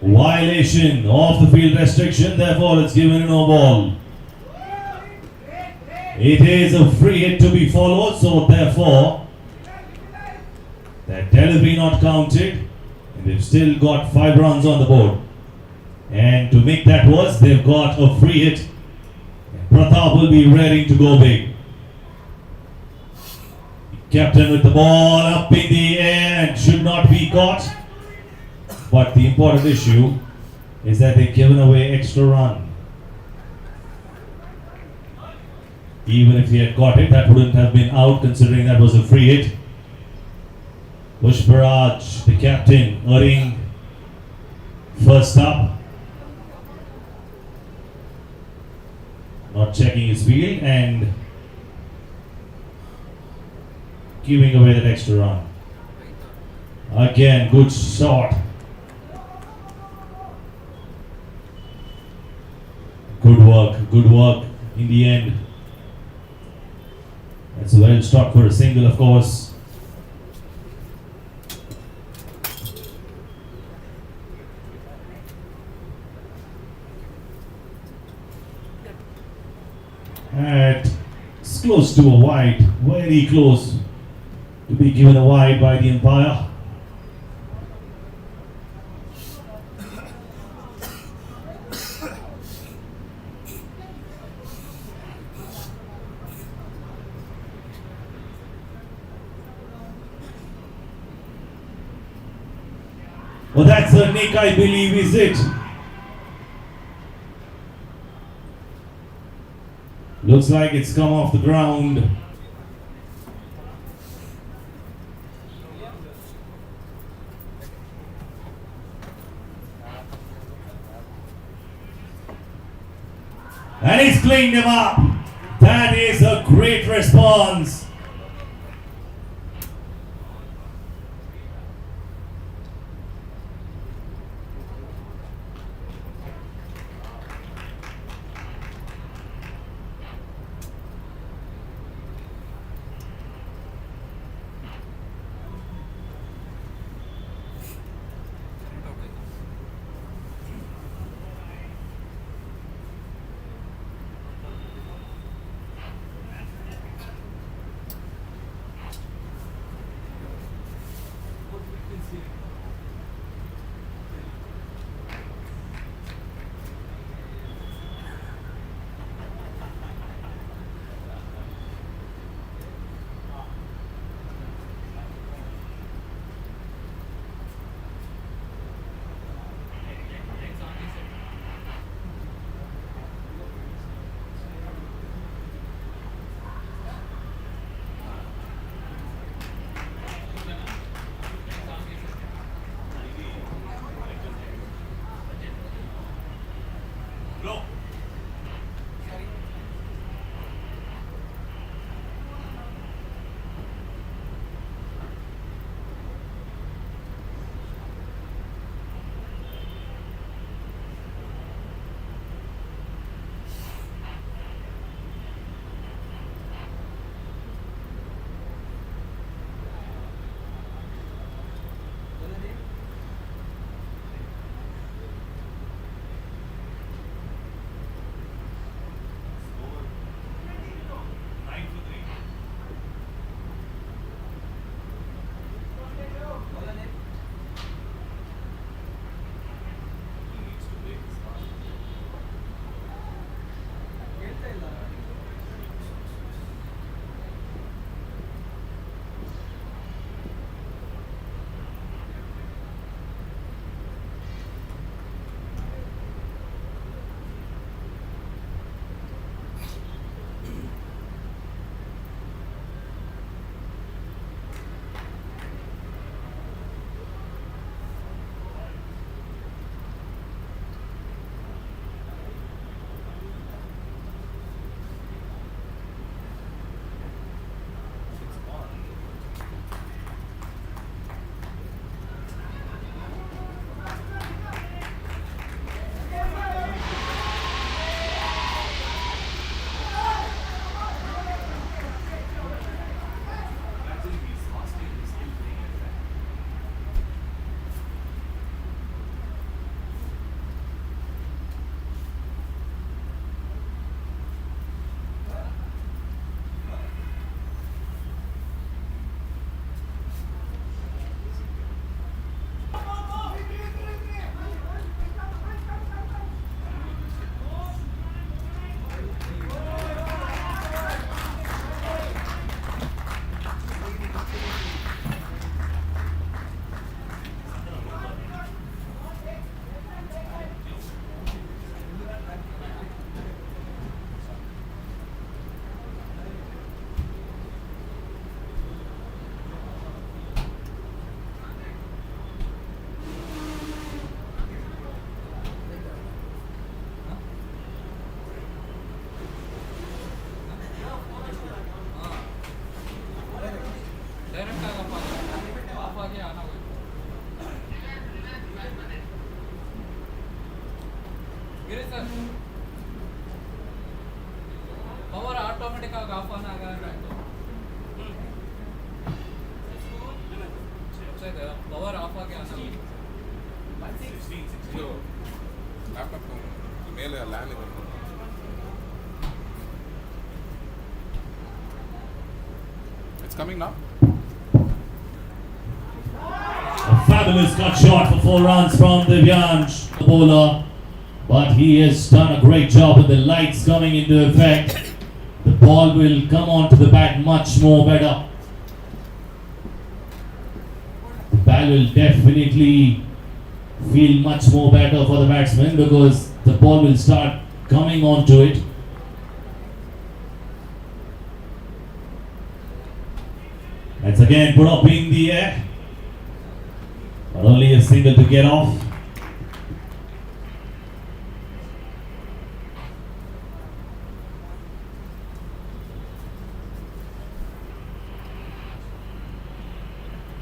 E: Violation of the field restriction, therefore it's given a no ball. It is a free hit to be followed, so therefore that delivery not counted. And they've still got 5 runs on the board. And to make that worse, they've got a free hit. Pratap will be ready to go big. Captain with the ball up in the air and should not be caught. But the important issue is that they've given away extra run. Even if he had got it, that wouldn't have been out considering that was a free hit. Pushparaj, the captain, earning first up. Not checking his field and giving away that extra run. Again, good shot. Good work in the end. That's a well struck for a single, of course. It's close to a wide, very close to be given a wide by the umpire. Well, that's a nick, I believe, is it? Looks like it's come off the ground. And he's cleaned him up. That is a great response.
F: Sir power automatic ಆಗಿ of on ಆಗುತ್ತೆ power of ಆಗಿ on
G: laptop ಮೇಲೆ LAN ಇದೆ. It's coming now.
E: A fabulous cut shot for 4 runs from Divyansh, the bowler. But he has done a great job with the lights coming into effect. The ball will come onto the bat much more better. The ball will definitely feel much more better for the batsman because the ball will start coming onto it. That's again put up in the air. But only a single to get off.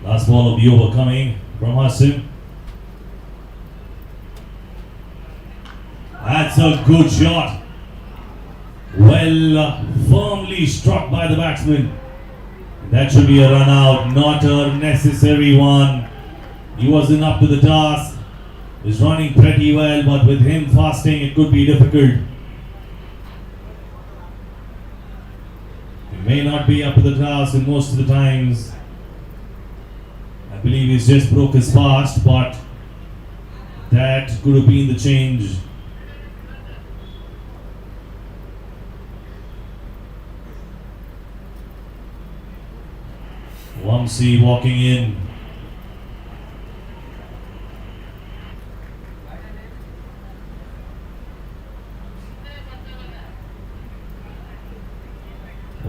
E: Last ball of the over coming from Hassan. That's a good shot. Well, firmly struck by the batsman. That should be a run out, not a necessary one. He wasn't up to the task. He's running pretty well, but with him fasting, it could be difficult. He may not be up to the task in most of the times. I believe he's just broke his fast, but that could have been the change. Vamsi walking in.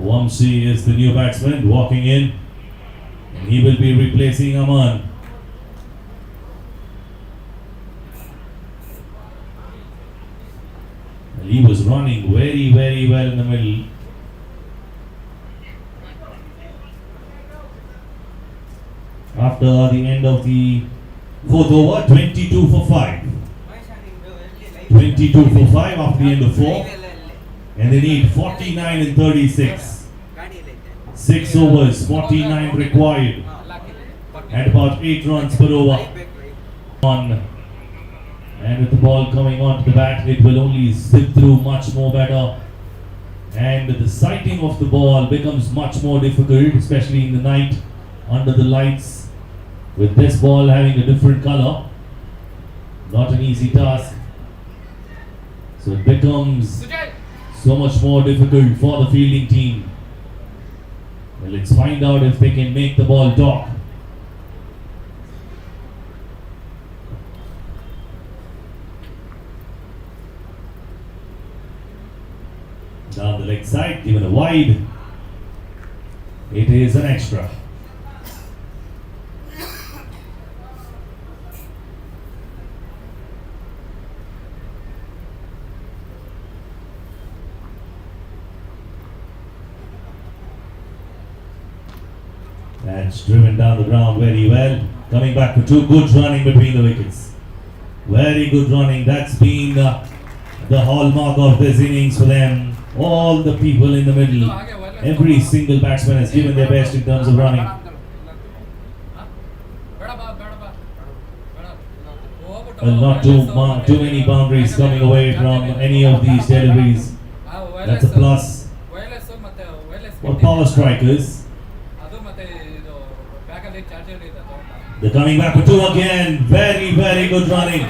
E: Vamsi is the new batsman walking in, and he will be replacing Aman. And he was running very well in the middle. After the end of the 4th over, 22 for 5. 22 for 5 after the end of 4. And they need 49 and 36. 6 overs, 49 required. And about 8 runs per over. And with the ball coming onto the bat, it will only slip through much more better. And the sighting of the ball becomes much more difficult, especially in the night under the lights. With this ball having a different color, not an easy task. So it becomes so much more difficult for the fielding team. Well, let's find out if they can make the ball talk. Down the leg side, given a wide. It is an extra. That's driven down the ground very well. Coming back for 2 good running between the wickets. Very good running. That's been the hallmark of this innings for them. All the people in the middle, every single batsman has given their best in terms of running. Well, not too many boundaries coming away from any of these deliveries. That's a plus for power strikers. They're coming back for 2 again. Very good running.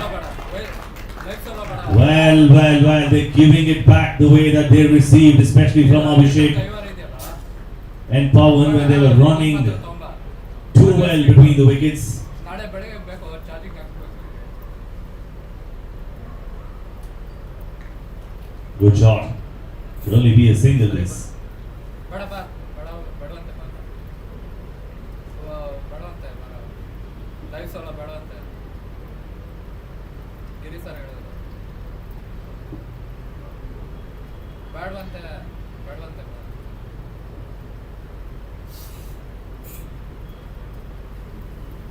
E: Well, they're giving it back the way that they received, especially from Abhishek and Pawan when they were running too well between the wickets. Good shot. Could only be a single this.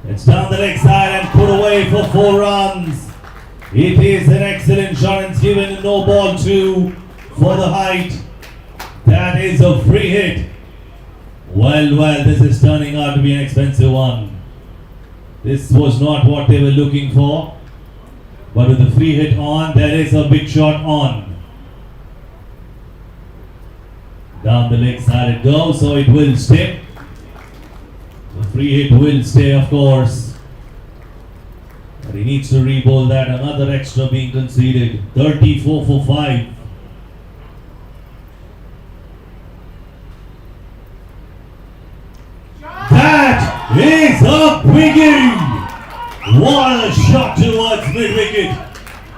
E: It's down the leg side and put away for 4 runs. It is an excellent shot and it's given a no ball two for the height. That is a free hit. Well, this is turning out to be an expensive one. This was not what they were looking for. But with the free hit on, there is a big shot on. Down the leg side it goes, so it will stay. The free hit will stay, of course. But he needs to re-bowl that. Another extra being conceded. 34 for 5. That is a biggie! What a shot towards mid-wicket.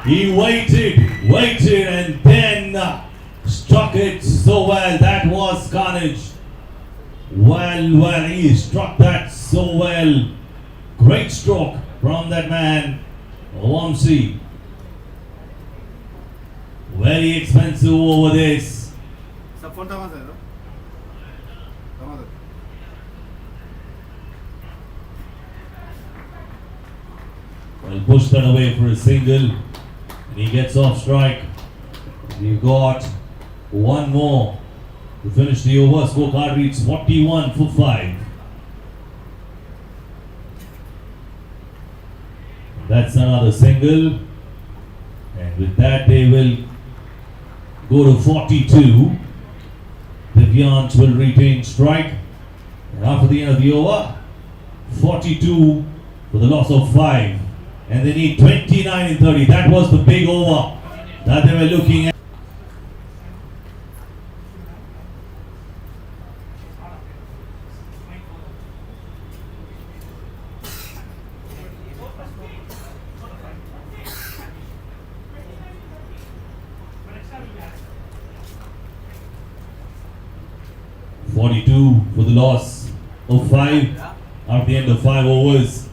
E: He waited and then struck it so well. That was carnage. Well, he struck that so well. Great stroke from that man, Vamsi. Very expensive over this.
D: सब phone था sir
E: Well, pushed that away for a single. And he gets off strike. We've got one more to finish the over. Scorecard reads 41 for 5. That's another single. And with that, they will go to 42. Divyansh will retain strike. And after the end of the over, 42 for the loss of 5. And they need 29 in 30. That was the big over that they were looking at. For the loss of 5 at the end of 5 overs.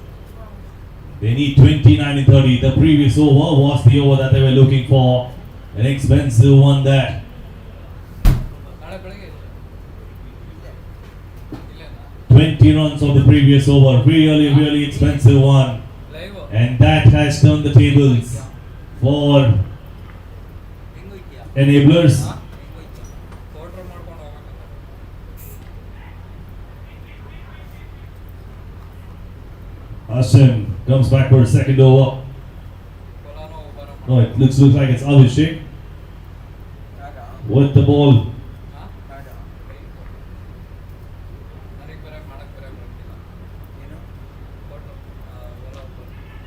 E: They need 29 in 30. The previous over was the over that they were looking for. An expensive one that. 20 runs of the previous over. Really expensive one. And that has turned the tables for enablers. Hashim comes back for a second over. No, it looks like it's Abhishek with the ball.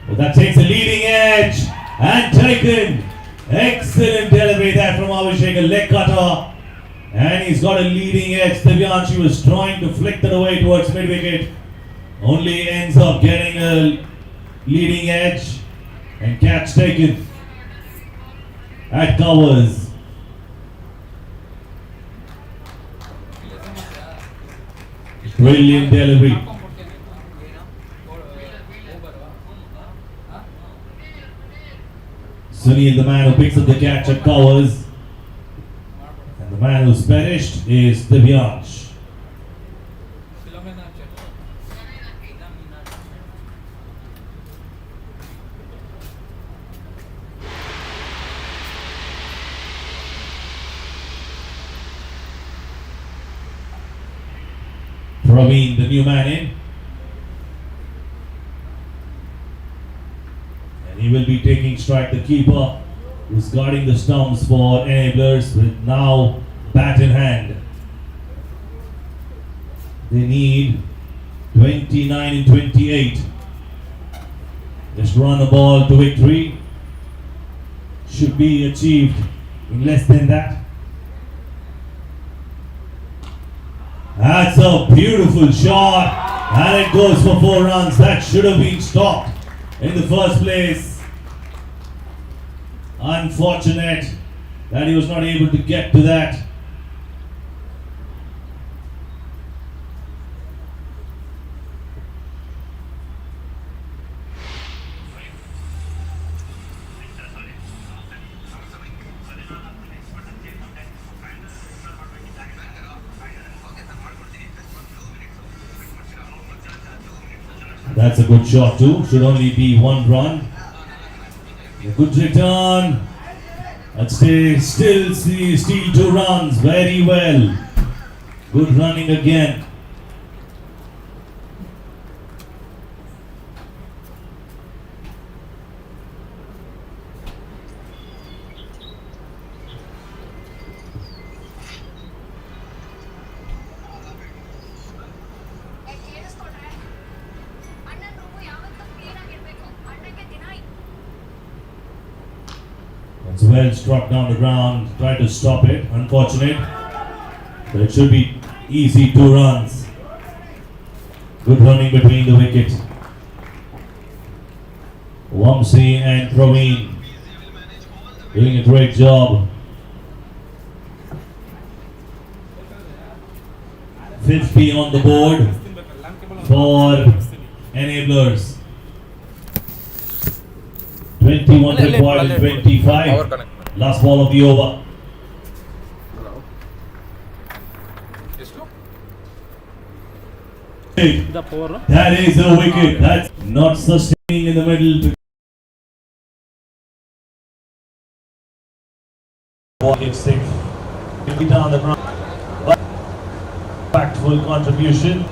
E: Well, that takes a leading edge and taken. Excellent delivery there from Abhishek, a leg cutter. And he's got a leading edge. Divyansh was trying to flick that away towards mid-wicket. Only ends up getting a leading edge and catch taken at covers. Brilliant delivery. Sunil, the man who picks up the catch at covers. And the man who's perished is Divyansh. Praveen, the new man in. And he will be taking strike. The keeper who's guarding the stumps for enablers with now bat in hand. They need 29 in 28. Just run a ball to victory. Should be achieved in less than that. That's a beautiful shot and it goes for 4 runs. That should have been stopped in the first place. Unfortunate that he was not able to get to that. That's a good shot too. Should only be 1 run. A good return. And still steal 2 runs. Very well. Good running again. It's well struck down the ground. Try to stop it. Unfortunate. But it should be easy 2 runs. Good running between the wickets. Vamsi and Praveen doing a great job. 50 on the board for enablers. 21 required in 25. Last ball of the over. That is a wicket. That's not sustaining in the middle. Ball gets sick. Down the ground. Back full contribution.